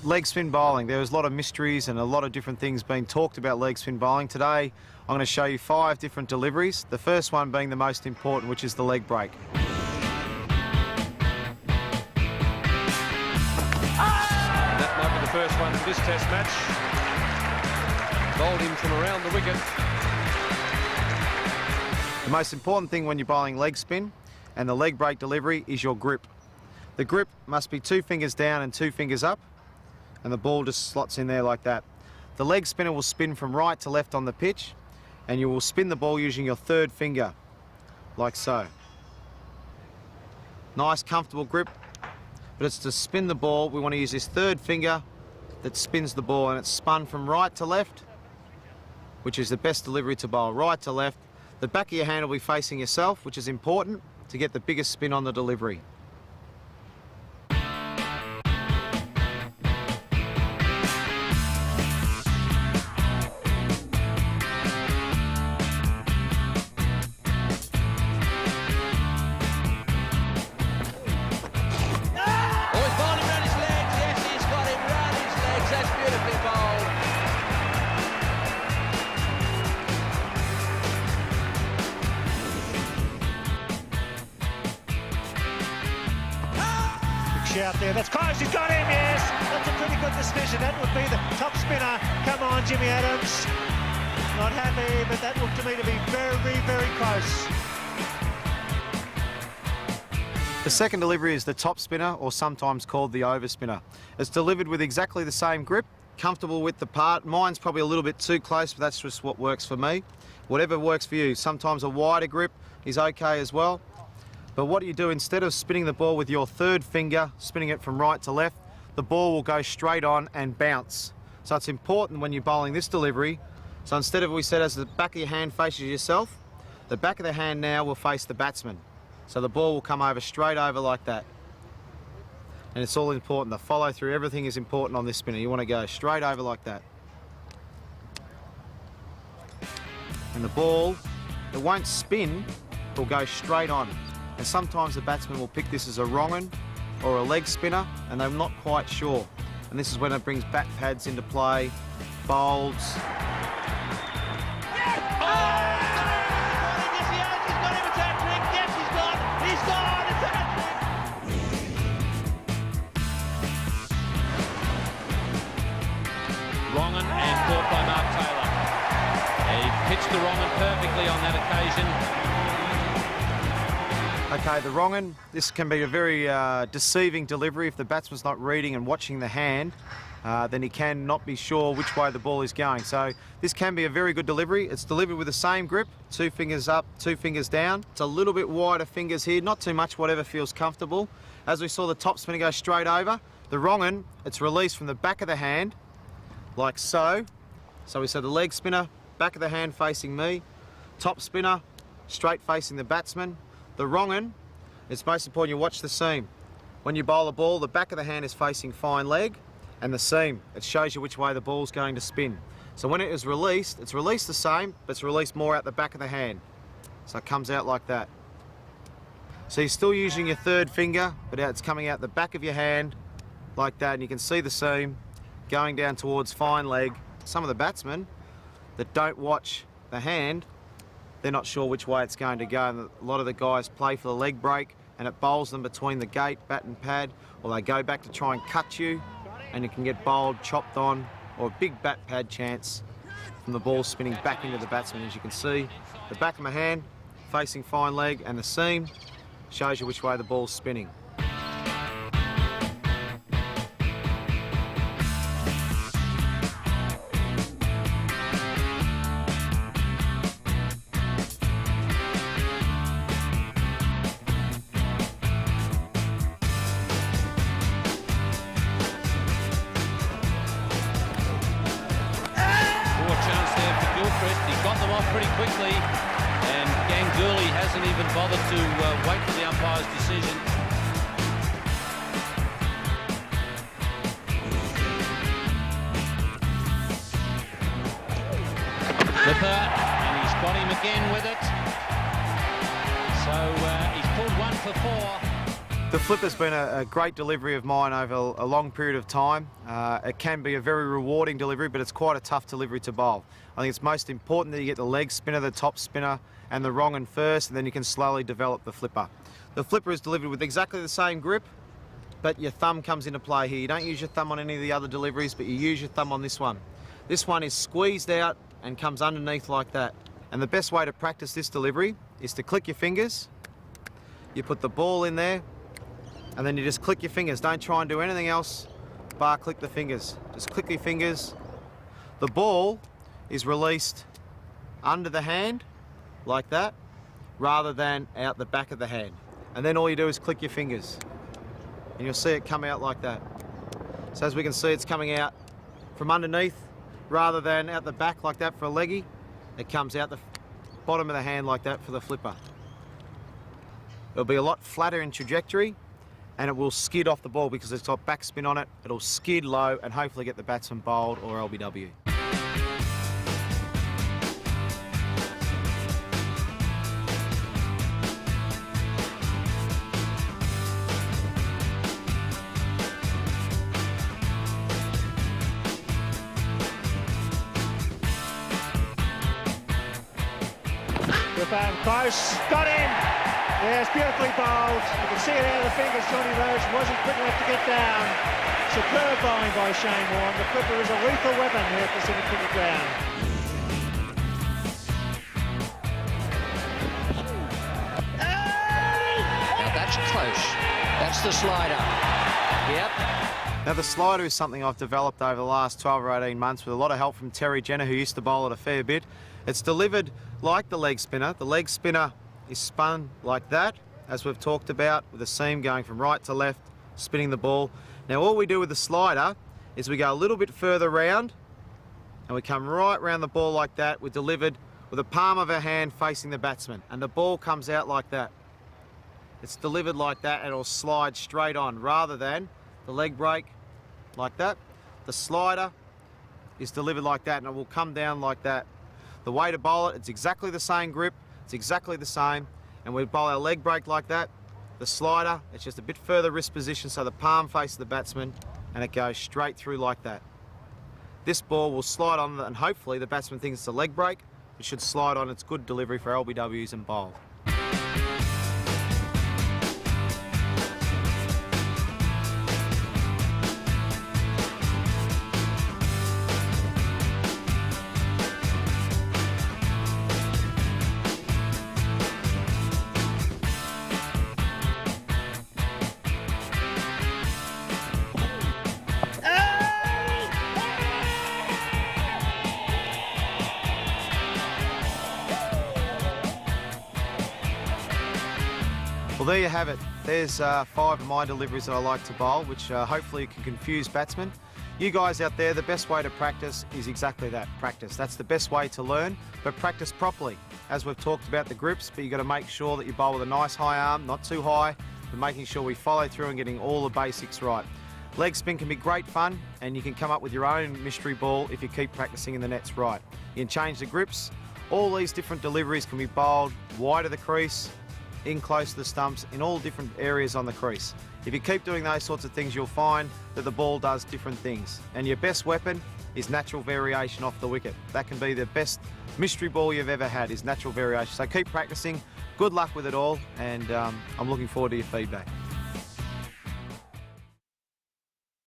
leg spin bowling. There's a lot of mysteries and a lot of different things being talked about leg spin bowling. Today, I'm going to show you 5 different deliveries. The first one being the most important, which is the leg break. That might be the first one for this test match. Bowled him from around the wicket. The most important thing when you're bowling leg spin and the leg break delivery is your grip. The grip must be 2 fingers down and 2 fingers up, and the ball just slots in there like that. The leg spinner will spin from right to left on the pitch, and you will spin the ball using your 3rd finger, like so. Nice, comfortable grip, but it's to spin the ball. We want to use this 3rd finger that spins the ball, and it's spun from right to left, which is the best delivery to bowl, right to left. The back of your hand will be facing yourself, which is important to get the biggest spin on the delivery. Out there, that's close, he's got him, yes! That's a pretty good decision. That would be the top spinner. Come on, Jimmy Adams. Not happy, but that looked to me to be very, very close. The second delivery is the top spinner, or sometimes called the over spinner. It's delivered with exactly the same grip, comfortable width apart. Mine's probably a little bit too close, but that's just what works for me. Whatever works for you. Sometimes a wider grip is okay as well. But what you do, instead of spinning the ball with your 3rd finger, spinning it from right to left, the ball will go straight on and bounce. So it's important when you're bowling this delivery. So instead of, we said, as the back of your hand faces yourself, the back of the hand now will face the batsman. So the ball will come over straight over like that. And it's all important. The follow through, everything is important on this spinner. You want to go straight over like that. And the ball, it won't spin, it will go straight on. And sometimes the batsman will pick this as a wrong un or a leg spinner, and they're not quite sure. And this is when it brings bat pads into play, bowls. Wrong un and caught by Mark Taylor. He pitched the wrong un perfectly on that occasion. Okay, the wrong un, this can be a very deceiving delivery. If the batsman's not reading and watching the hand, then he can not be sure which way the ball is going. So this can be a very good delivery. It's delivered with the same grip, 2 fingers up, 2 fingers down. It's a little bit wider fingers here, not too much, whatever feels comfortable. As we saw the top spinner go straight over, the wrong un, it's released from the back of the hand, like so. So we saw the leg spinner, back of the hand facing me, top spinner, straight facing the batsman. The wrong un, it's most important you watch the seam. When you bowl a ball, the back of the hand is facing fine leg, and the seam, it shows you which way the ball's going to spin. So when it is released, it's released the same, but it's released more out the back of the hand. So it comes out like that. So you're still using your 3rd finger, but it's coming out the back of your hand, like that, and you can see the seam going down towards fine leg. Some of the batsmen that don't watch the hand, they're not sure which way it's going to go, and a lot of the guys play for the leg break and it bowls them between the gate, bat and pad, or they go back to try and cut you, and you can get bowled, chopped on, or a big bat pad chance from the ball spinning back into the batsman. As you can see, the back of my hand facing fine leg, and the seam shows you which way the ball's spinning. He got them off pretty quickly, and Ganguly hasn't even bothered to wait for the umpire's decision. Flipper, and he's got him again with it. So he's pulled 1 for 4. The flipper's been a great delivery of mine over a long period of time. It can be a very rewarding delivery, but it's quite a tough delivery to bowl. I think it's most important that you get the leg spinner, the top spinner, and the wrong and first, and then you can slowly develop the flipper. The flipper is delivered with exactly the same grip, but your thumb comes into play here. You don't use your thumb on any of the other deliveries, but you use your thumb on this one. This one is squeezed out and comes underneath like that. And the best way to practice this delivery is to click your fingers. You put the ball in there, and then you just click your fingers. Don't try and do anything else, bar click the fingers. Just click your fingers. The ball is released under the hand, like that, rather than out the back of the hand. And then all you do is click your fingers, and you'll see it come out like that. So as we can see, it's coming out from underneath, rather than out the back like that for a leggy. It comes out the bottom of the hand like that for the flipper. It'll be a lot flatter in trajectory, and it will skid off the ball because it's got backspin on it. It'll skid low and hopefully get the batsman bowled or LBW. Close, got in. Yes, beautifully bowled. You can see it out of the fingers. Johnny Rhodes wasn't quick enough to get down. Superb bowling by Shane Warne. The flipper is a lethal weapon here at the Pacific Cricket Ground. Now that's close. That's the slider. Yep. Now the slider is something I've developed over the last 12 or 18 months with a lot of help from Terry Jenner, who used to bowl it a fair bit. It's delivered like the leg spinner. The leg spinner is spun like that, as we've talked about, with the seam going from right to left, spinning the ball. Now all we do with the slider is we go a little bit further round, and we come right round the ball like that. We're delivered with the palm of our hand facing the batsman, and the ball comes out like that. It's delivered like that, and it'll slide straight on, rather than the leg break like that. The slider is delivered like that, and it will come down like that. The way to bowl it, it's exactly the same grip, it's exactly the same, and we bowl our leg break like that. The slider, it's just a bit further wrist position, so the palm faces the batsman, and it goes straight through like that. This ball will slide on, and hopefully the batsman thinks it's a leg break. It should slide on. It's good delivery for LBWs and bowl. Well, there you have it. There's 5 of my deliveries that I like to bowl, which hopefully can confuse batsmen. You guys out there, the best way to practice is exactly that, practice. That's the best way to learn, but practice properly. As we've talked about the grips, but you've got to make sure that you bowl with a nice high arm, not too high, but making sure we follow through and getting all the basics right. Leg spin can be great fun, and you can come up with your own mystery ball if you keep practicing in the nets right. You can change the grips. All these different deliveries can be bowled wide of the crease, in close to the stumps, in all different areas on the crease. If you keep doing those sorts of things, you'll find that the ball does different things. And your best weapon is natural variation off the wicket. That can be the best mystery ball you've ever had, is natural variation. So keep practicing. Good luck with it all, and I'm looking forward to your feedback.